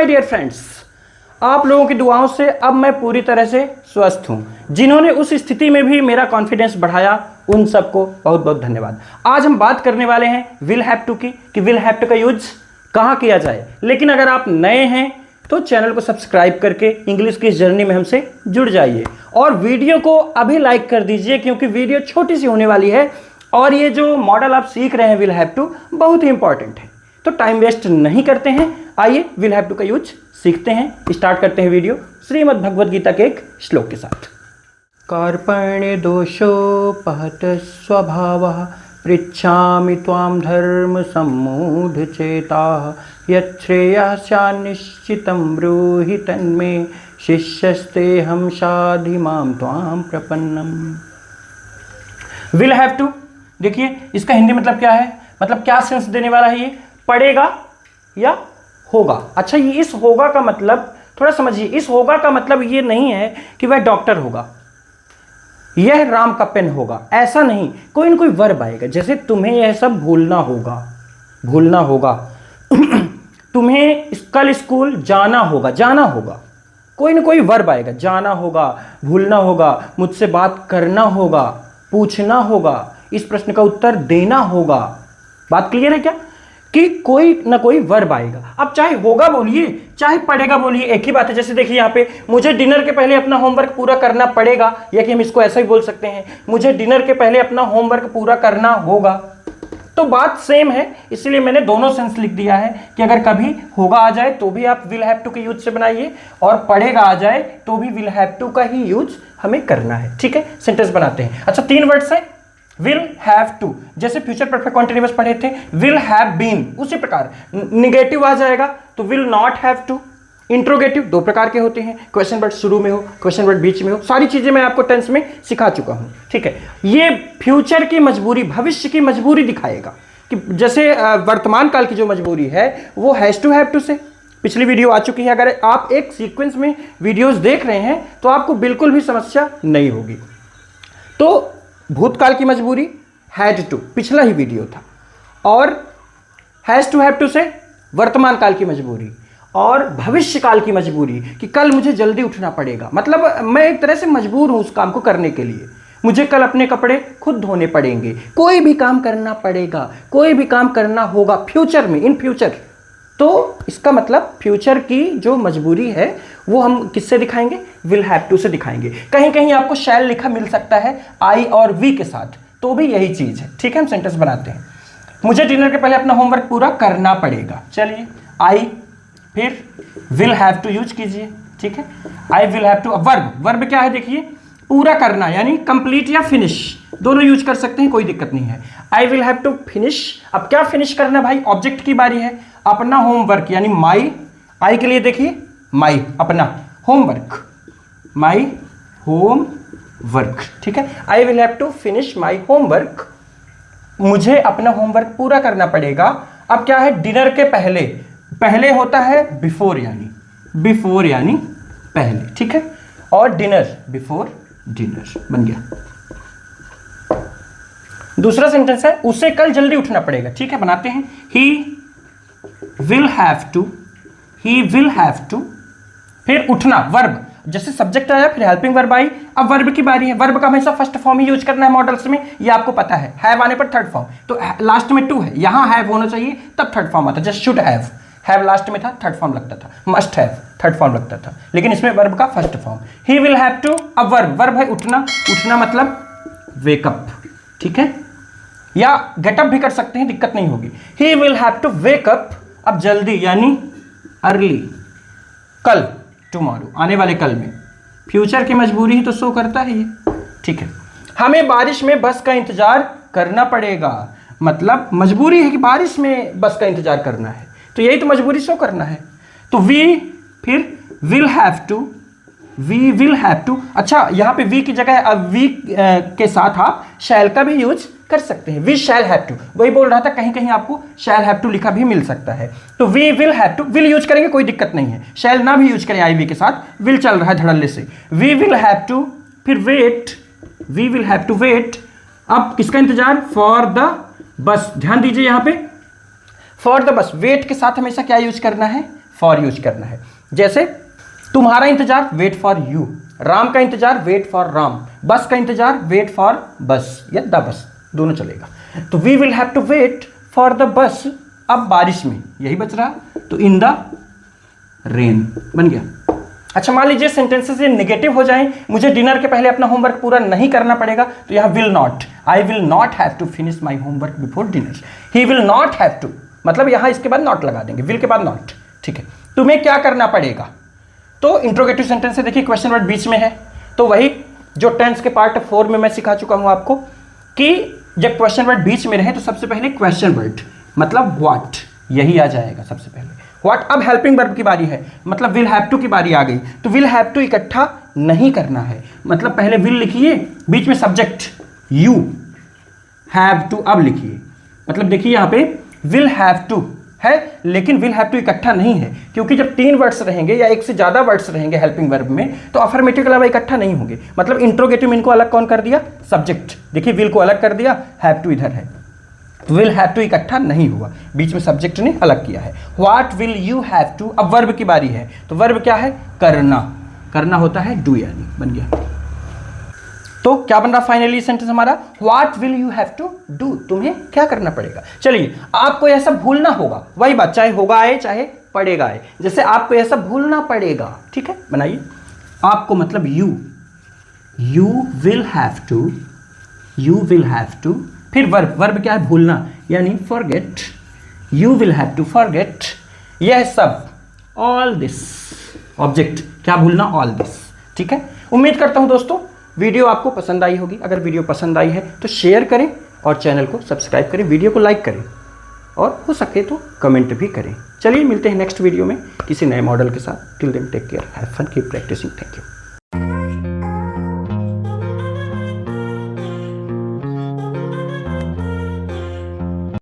My dear friends, आप लोगों की दुआओं से अब मैं पूरी तरह से स्वस्थ हूं। जिन्होंने उस स्थिति में भी मेरा कॉन्फिडेंस बढ़ाया उन सबको बहुत बहुत धन्यवाद। आज हम बात करने वाले हैं विल हैव टू की, कि विल हैव टू का यूज कहाँ किया जाए। लेकिन अगर आप नए हैं तो चैनल को सब्सक्राइब करके इंग्लिश की इस जर्नी में हमसे जुड़ जाइए और वीडियो को अभी लाइक कर दीजिए, क्योंकि वीडियो छोटी सी होने वाली है और ये जो मॉडल आप सीख रहे हैं विल हैव टू बहुत ही इंपॉर्टेंट है। तो टाइम वेस्ट नहीं करते हैं, आइए विल हैव टू का यूज सीखते हैं। स्टार्ट करते हैं वीडियो श्रीमद् भगवद गीता के एक श्लोक के साथ। कार्पण्य दोषोपहत स्वभावः पृच्छामि त्वां धर्म सम्मूढ़ चेताः यच्छ्रेयः स्यान्निश्चितं ब्रूहि तन्मे शिष्यस्तेऽहं शाधि मां त्वां प्रपन्नम्। विल हैव टू, देखिए इसका हिंदी मतलब क्या है, मतलब क्या सेंस देने वाला है ये, पड़ेगा या होगा। अच्छा, ये इस होगा का मतलब थोड़ा समझिए। इस होगा का मतलब ये नहीं है कि वह डॉक्टर होगा, यह राम का पेन होगा, ऐसा नहीं। कोई ना कोई वर्ब आएगा, जैसे तुम्हें यह सब भूलना होगा, भूलना होगा तुम्हें कल स्कूल जाना होगा, जाना होगा। कोई ना कोई वर्ब आएगा, जाना होगा, भूलना होगा, मुझसे बात करना होगा, पूछना होगा, इस प्रश्न का उत्तर देना होगा। बात क्लियर है क्या, कि कोई ना कोई वर्ब आएगा। अब चाहे होगा बोलिए चाहे पड़ेगा बोलिए, एक ही बात है। जैसे देखिए यहाँ पे, मुझे डिनर के पहले अपना होमवर्क पूरा करना पड़ेगा, या कि हम इसको ऐसा ही बोल सकते हैं, मुझे डिनर के पहले अपना होमवर्क पूरा करना होगा। तो बात सेम है, इसलिए मैंने दोनों सेंस लिख दिया है कि अगर कभी होगा आ जाए तो भी आप विल हैव टू के यूज से बनाइए, और पड़ेगा आ जाए तो भी विल हैव टू का ही यूज हमें करना है। ठीक है, सेंटेंस बनाते हैं। अच्छा, 3 वर्ड्स है विल हैव टू, जैसे फ्यूचर परफेक्ट कॉन्टिन्यूअस पढ़े थे, विल हैव बीन, उसी प्रकार निगेटिव आ जाएगा तो will not have to. Interrogative 2 प्रकार के होते हैं, क्वेश्चन वर्ड शुरू में हो, क्वेश्चन वर्ड बीच में हो, सारी चीजें मैं आपको टेंस में सिखा चुका हूं। ठीक है, ये फ्यूचर की मजबूरी, भविष्य की मजबूरी दिखाएगा कि जैसे वर्तमान काल की जो मजबूरी है वो हैज टू हैव टू से पिछली वीडियो आ चुकी है। अगर आप एक सीक्वेंस में वीडियोस देख रहे हैं तो आपको बिल्कुल भी समस्या नहीं होगी। तो भूतकाल की मजबूरी हैड टू, पिछला ही वीडियो था, और हैज टू हैव टू से वर्तमान काल की मजबूरी, और भविष्य काल की मजबूरी कि कल मुझे जल्दी उठना पड़ेगा, मतलब मैं एक तरह से मजबूर हूं उस काम को करने के लिए, मुझे कल अपने कपड़े खुद धोने पड़ेंगे, कोई भी काम करना पड़ेगा, कोई भी काम करना होगा फ्यूचर में, इन फ्यूचर। तो इसका मतलब फ्यूचर की जो मजबूरी है वो हम किससे दिखाएंगे, विल हैव टू से दिखाएंगे। कहीं कहीं आपको शैल लिखा मिल सकता है आई और वी के साथ, तो भी यही चीज है। ठीक है, हम सेंटेंस बनाते हैं। मुझे डिनर के पहले अपना होमवर्क पूरा करना पड़ेगा, चलिए आई, फिर विल हैव टू यूज कीजिए। ठीक है, I will have to. Verb, verb क्या है देखिए, पूरा करना, यानी कंप्लीट या फिनिश, दोनों यूज कर सकते हैं, कोई दिक्कत नहीं है। I will have to finish. अब क्या फिनिश करना भाई, ऑब्जेक्ट की बारी है, अपना होमवर्क, यानी माई, आई के लिए देखिए माई, अपना होमवर्क, माई होम वर्क। ठीक है, I will have to finish my homework, मुझे अपना होमवर्क पूरा करना पड़ेगा। अब क्या है, डिनर के पहले, पहले होता है बिफोर, यानी पहले। ठीक है, और डिनर, बिफोर डिनर बन गया। दूसरा सेंटेंस है उसे कल जल्दी उठना पड़ेगा। ठीक है, बनाते हैं। He will have to, he will have to, फिर उठना, वर्ब, जैसे सब्जेक्ट आया फिर हेल्पिंग वर्ब आई। अब वर्ब की बारी है, वर्ब का हमेशा फर्स्ट फॉर्म ही यूज करना है मॉडल्स में, ये आपको पता है। हैव आने पर थर्ड फॉर्म, तो लास्ट में टू है, यहां हैव होना चाहिए तब थर्ड फॉर्म आता, जैसे शुड हैव, हैव लास्ट में था थर्ड फॉर्म लगता था, मस्ट हैव थर्ड फॉर्म लगता था, लेकिन इसमें वर्ब का first form. He will have to, अब वर्ब, वर्ब है उठना, उठना मतलब वेकअप। ठीक है, या गेटअप भी कर सकते हैं, दिक्कत नहीं होगी। He will have to wake up, अब जल्दी यानी अर्ली, कल, टुमारो, आने वाले कल में। फ्यूचर की मजबूरी ही तो शो करता है ये। ठीक है, हमें बारिश में बस का इंतजार करना पड़ेगा, मतलब मजबूरी है कि बारिश में बस का इंतजार करना है, तो यही तो मजबूरी शो करना है। तो वी, फिर will have to, we will have to. अच्छा, यहाँ पे वी की जगह अब वी के साथ आप शैल का भी यूज कर सकते हैं, वी शैल हैव टू, वही बोल रहा था, कहीं कहीं आपको शैल हैव टू लिखा भी मिल सकता है। तो we will have to, will use करेंगे कोई दिक्कत नहीं है, शैल ना भी यूज करें आई वी के साथ, विल चल रहा है धड़ल्ले से। वी विल हैव टू, फिर wait, we will have to wait, अब किसका इंतजार, फॉर द बस। ध्यान दीजिए यहाँ पे, फॉर द बस, वेट के साथ हमेशा क्या यूज करना है, फॉर यूज करना है। जैसे तुम्हारा इंतजार, वेट फॉर यू, राम का इंतजार, वेट फॉर राम, बस का इंतजार, वेट फॉर बस या द बस, दोनों चलेगा। तो we will have to wait for the bus, अब बारिश में, यही बच रहा, तो इन द रेन बन गया। अच्छा, मान लीजिए सेंटेंसेस ये नेगेटिव हो जाएं, मुझे डिनर के पहले अपना होमवर्क पूरा नहीं करना पड़ेगा, तो यहाँ will not, I will not have to finish my homework before dinner, he will not have to, मतलब यहाँ इसके बाद नॉट लगा देंगे, विल के बाद नॉट, ठीक है। तुम्हें क्या करना पड़ेगा, तो इंट्रोगेटिव सेंटेंस है, देखिए क्वेश्चन वर्ड बीच में है, तो वही जो टेंस के पार्ट 4 में मैं सिखा चुका हूँ आपको कि जब क्वेश्चन वर्ड बीच में रहे तो सबसे पहले क्वेश्चन वर्ड मतलब व्हाट, यही आ जाएगा सबसे पहले व्हाट। अब हेल्पिंग वर्ब की बारी है, मतलब विल हैव टू की बारी आ गई, तो विल हैव टू इकट्ठा नहीं करना है, मतलब पहले विल लिखिए, बीच में सब्जेक्ट यू, हैव टू अब लिखिए, मतलब देखिए यहाँ पे विल हैव टू है, लेकिन विल हैव टू इकट्ठा नहीं है, क्योंकि जब 3 वर्ड्स रहेंगे या एक से ज़्यादा वर्ड्स रहेंगे हेल्पिंग वर्ब में, तो अफर्मेटिव के अलावा इकट्ठा नहीं होंगे, मतलब इंट्रोगेटिव में इनको अलग कौन कर दिया, सब्जेक्ट, देखिए विल को अलग कर दिया, हैव टू इधर है, विल हैव टू इकट्ठा नहीं हुआ, बीच में सब्जेक्ट ने अलग किया है। What will you have to, अब वर्ब की बारी है, तो वर्ब क्या है, करना, करना होता है डू, यानी बन गया। तो क्या बन रहा फाइनली सेंटेंस हमारा, what will you have to do, तुम्हें क्या करना पड़ेगा। चलिए, आपको ऐसा भूलना होगा, वही बात, चाहे होगा आए चाहे पड़ेगा आए, जैसे आपको ऐसा भूलना पड़ेगा, ठीक है, बनाइए, आपको मतलब you will have to, you will have to, फिर वर्ब, वर्ब क्या है, भूलना, यानी forget, you will have to forget, यह सब, ऑल दिस, ऑब्जेक्ट क्या भूलना, ऑल दिस, ठीक है। उम्मीद करता हूं दोस्तों वीडियो आपको पसंद आई होगी, अगर वीडियो पसंद आई है तो शेयर करें और चैनल को सब्सक्राइब करें, वीडियो को लाइक करें और हो सके तो कमेंट भी करें। चलिए मिलते हैं नेक्स्ट वीडियो में किसी नए मॉडल के साथ, till then take care, have fun, keep practising, thank you.